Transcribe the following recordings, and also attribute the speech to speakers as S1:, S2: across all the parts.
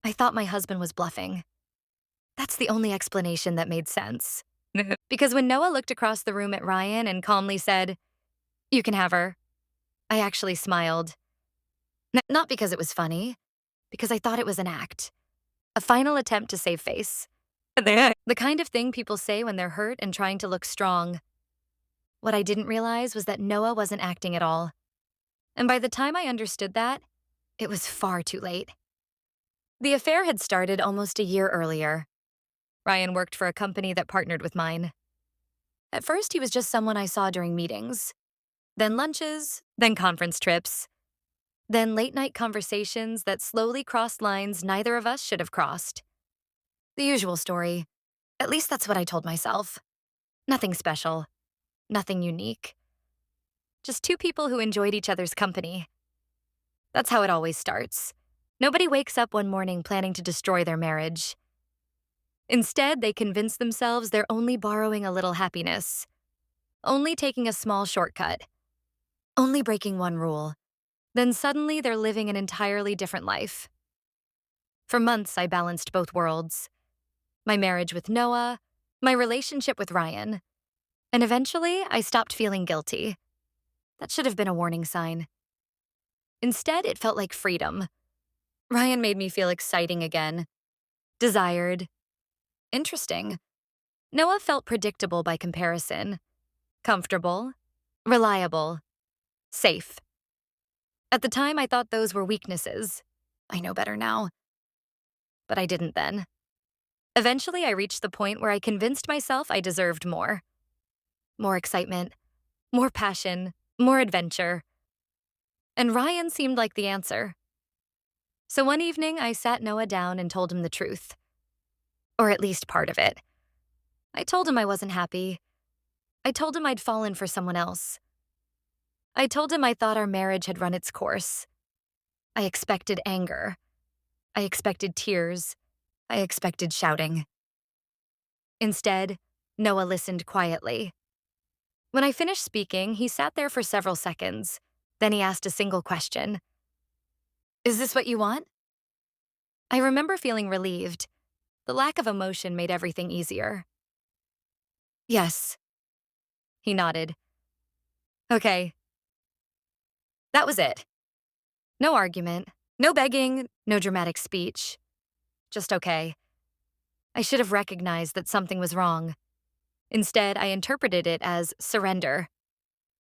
S1: I thought my husband was bluffing. That's the only explanation that made sense. Because when Noah looked across the room at Ryan and calmly said, "You can have her," I actually smiled. Not because it was funny, because I thought it was an act, a final attempt to save face. The kind of thing people say when they're hurt and trying to look strong. What I didn't realize was that Noah wasn't acting at all. And by the time I understood that, it was far too late. The affair had started almost a year earlier. Ryan worked for a company that partnered with mine. At first, he was just someone I saw during meetings, then lunches, then conference trips, then late-night conversations that slowly crossed lines neither of us should have crossed. The usual story. At least that's what I told myself. Nothing special. Nothing unique. Just two people who enjoyed each other's company. That's how it always starts. Nobody wakes up one morning planning to destroy their marriage. Instead, they convince themselves they're only borrowing a little happiness, only taking a small shortcut, only breaking one rule. Then suddenly they're living an entirely different life. For months, I balanced both worlds. My marriage with Noah, my relationship with Ryan. And eventually, I stopped feeling guilty. That should have been a warning sign. Instead, it felt like freedom. Ryan made me feel exciting again. Desired. Interesting. Noah felt predictable by comparison. Comfortable. Reliable. Safe. At the time, I thought those were weaknesses. I know better now. But I didn't then. Eventually, I reached the point where I convinced myself I deserved more. More excitement. More passion. More adventure. And Ryan seemed like the answer. So one evening, I sat Noah down and told him the truth. Or at least part of it. I told him I wasn't happy. I told him I'd fallen for someone else. I told him I thought our marriage had run its course. I expected anger. I expected tears. I expected shouting. Instead, Noah listened quietly. When I finished speaking, he sat there for several seconds. Then he asked a single question. "Is this what you want?" I remember feeling relieved. The lack of emotion made everything easier. "Yes." He nodded. "Okay." That was it. No argument, no begging, no dramatic speech. Just okay. I should have recognized that something was wrong. Instead, I interpreted it as surrender.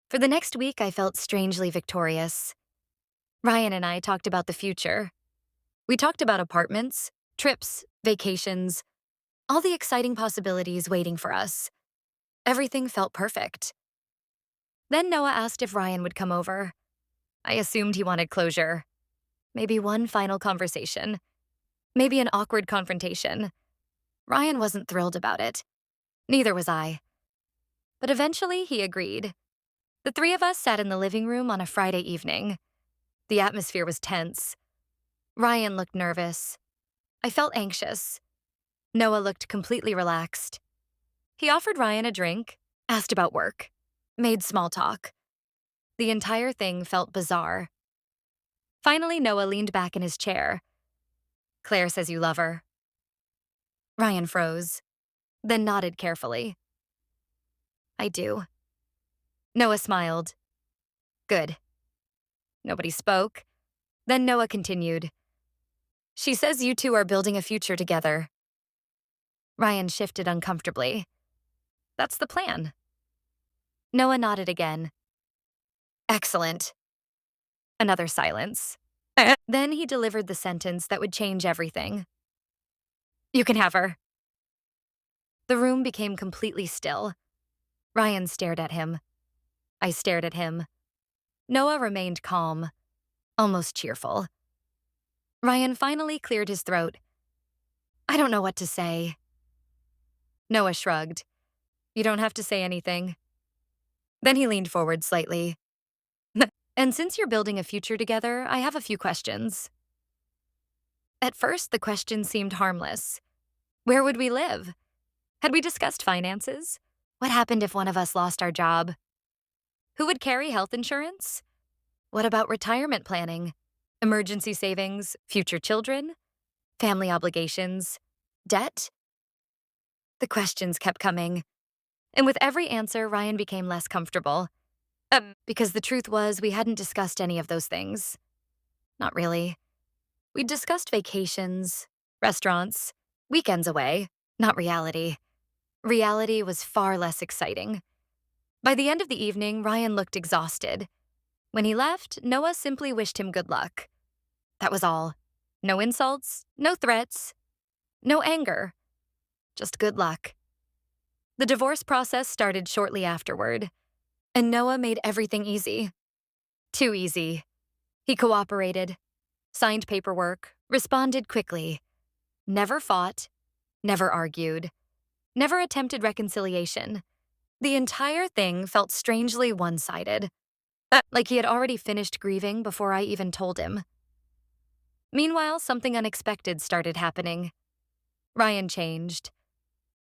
S1: For the next week, I felt strangely victorious. Ryan and I talked about the future. We talked about apartments, trips, vacations, all the exciting possibilities waiting for us. Everything felt perfect. Then Noah asked if Ryan would come over. I assumed he wanted closure. Maybe one final conversation. Maybe an awkward confrontation. Ryan wasn't thrilled about it. Neither was I. But eventually, he agreed. The three of us sat in the living room on a Friday evening. The atmosphere was tense. Ryan looked nervous. I felt anxious. Noah looked completely relaxed. He offered Ryan a drink, asked about work, made small talk. The entire thing felt bizarre. Finally, Noah leaned back in his chair. "Claire says you love her." Ryan froze, then nodded carefully. "I do." Noah smiled. "Good." Nobody spoke. Then Noah continued. "She says you two are building a future together." Ryan shifted uncomfortably. "That's the plan." Noah nodded again. "Excellent." Another silence. Then he delivered the sentence that would change everything. "You can have her." The room became completely still. Ryan stared at him. I stared at him. Noah remained calm, almost cheerful. Ryan finally cleared his throat. "I don't know what to say." Noah shrugged. "You don't have to say anything." Then he leaned forward slightly. "And since you're building a future together, I have a few questions." At first, the question seemed harmless. Where would we live? Had we discussed finances? What happened if one of us lost our job? Who would carry health insurance? What about retirement planning? Emergency savings? Future children? Family obligations? Debt? The questions kept coming. And with every answer, Ryan became less comfortable. Because the truth was, we hadn't discussed any of those things. Not really. We'd discussed vacations, restaurants, weekends away, not reality. Reality was far less exciting. By the end of the evening, Ryan looked exhausted. When he left, Noah simply wished him good luck. That was all. No insults, no threats, no anger. Just good luck. The divorce process started shortly afterward, and Noah made everything easy. Too easy. He cooperated, signed paperwork, responded quickly, never fought, never argued, never attempted reconciliation. The entire thing felt strangely one-sided, like he had already finished grieving before I even told him. Meanwhile, something unexpected started happening. Ryan changed.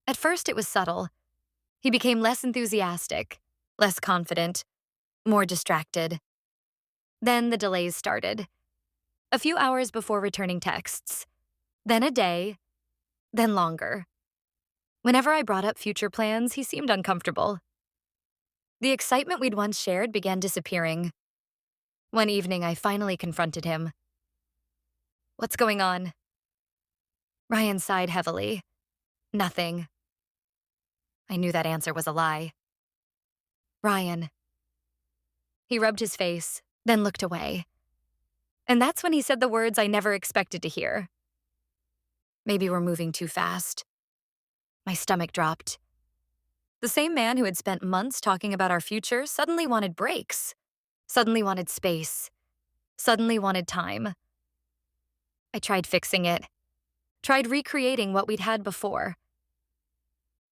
S1: At first, it was subtle. He became less enthusiastic, less confident, more distracted. Then the delays started. A few hours before returning texts. Then a day. Then longer. Whenever I brought up future plans, he seemed uncomfortable. The excitement we'd once shared began disappearing. One evening, I finally confronted him. "What's going on?" Ryan sighed heavily. "Nothing." I knew that answer was a lie. "Ryan." He rubbed his face, then looked away. And that's when he said the words I never expected to hear. "Maybe we're moving too fast." My stomach dropped. The same man who had spent months talking about our future suddenly wanted breaks, suddenly wanted space, suddenly wanted time. I tried fixing it, tried recreating what we'd had before.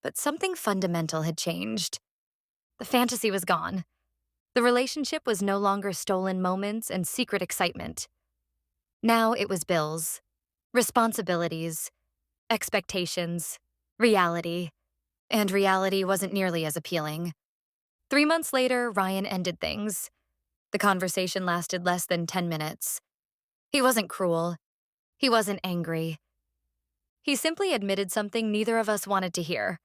S1: But something fundamental had changed. The fantasy was gone. The relationship was no longer stolen moments and secret excitement. Now it was bills, responsibilities, expectations, reality. And reality wasn't nearly as appealing. 3 months later, Ryan ended things. The conversation lasted less than 10 minutes. He wasn't cruel. He wasn't angry. He simply admitted something neither of us wanted to hear.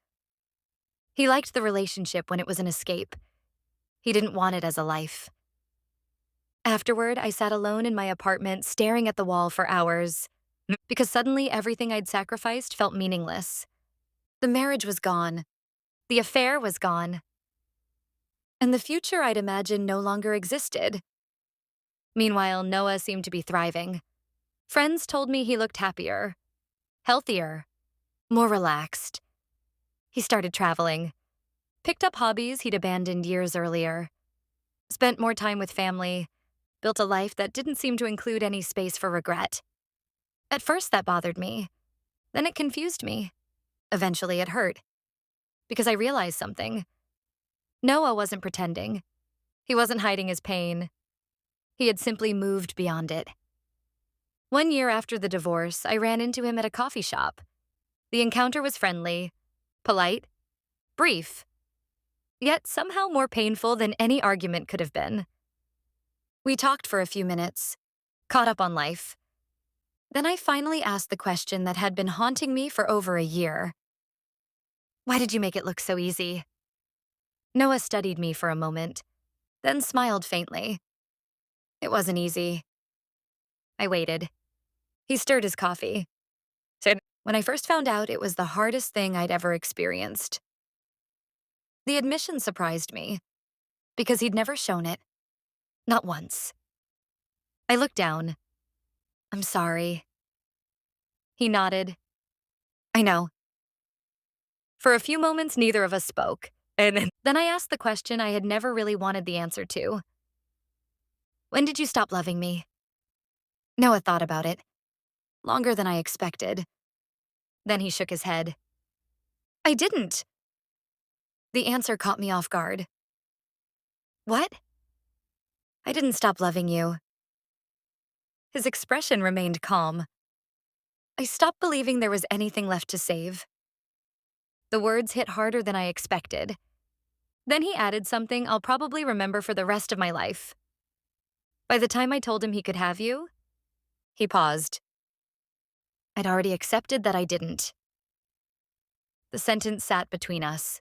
S1: He liked the relationship when it was an escape. He didn't want it as a life. Afterward, I sat alone in my apartment staring at the wall for hours, because suddenly everything I'd sacrificed felt meaningless. The marriage was gone. The affair was gone. And the future I'd imagined no longer existed. Meanwhile, Noah seemed to be thriving. Friends told me he looked happier, healthier, more relaxed. He started traveling, picked up hobbies he'd abandoned years earlier, spent more time with family, built a life that didn't seem to include any space for regret. At first, that bothered me. Then it confused me. Eventually, it hurt. Because I realized something. Noah wasn't pretending. He wasn't hiding his pain. He had simply moved beyond it. 1 year after the divorce, I ran into him at a coffee shop. The encounter was friendly, polite, brief, yet somehow more painful than any argument could have been. We talked for a few minutes, caught up on life. Then I finally asked the question that had been haunting me for over a year. "Why did you make it look so easy?" Noah studied me for a moment, then smiled faintly. "It wasn't easy." I waited. He stirred his coffee. Said, "When I first found out, it was the hardest thing I'd ever experienced." The admission surprised me, because he'd never shown it. Not once. I looked down. "I'm sorry." He nodded. "I know." For a few moments, neither of us spoke, and then I asked the question I had never really wanted the answer to. "When did you stop loving me?" Noah thought about it. Longer than I expected. Then he shook his head. "I didn't." The answer caught me off guard. "What?" "I didn't stop loving you." His expression remained calm. "I stopped believing there was anything left to save." The words hit harder than I expected. Then he added something I'll probably remember for the rest of my life. "By the time I told him he could have you," he paused. I'd already accepted that I didn't. The sentence sat between us.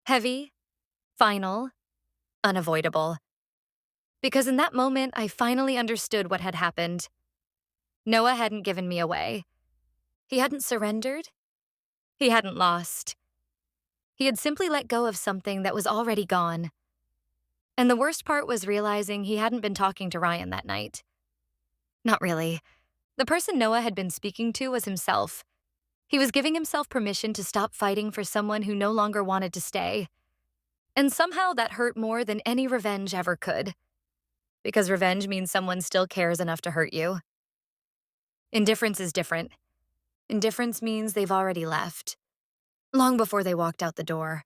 S1: Heavy, final, unavoidable. Because in that moment, I finally understood what had happened. Noah hadn't given me away. He hadn't surrendered. He hadn't lost. He had simply let go of something that was already gone. And the worst part was realizing he hadn't been talking to Ryan that night. Not really. The person Noah had been speaking to was himself. He was giving himself permission to stop fighting for someone who no longer wanted to stay. And somehow that hurt more than any revenge ever could. Because revenge means someone still cares enough to hurt you. Indifference is different. Indifference means they've already left. Long before they walked out the door.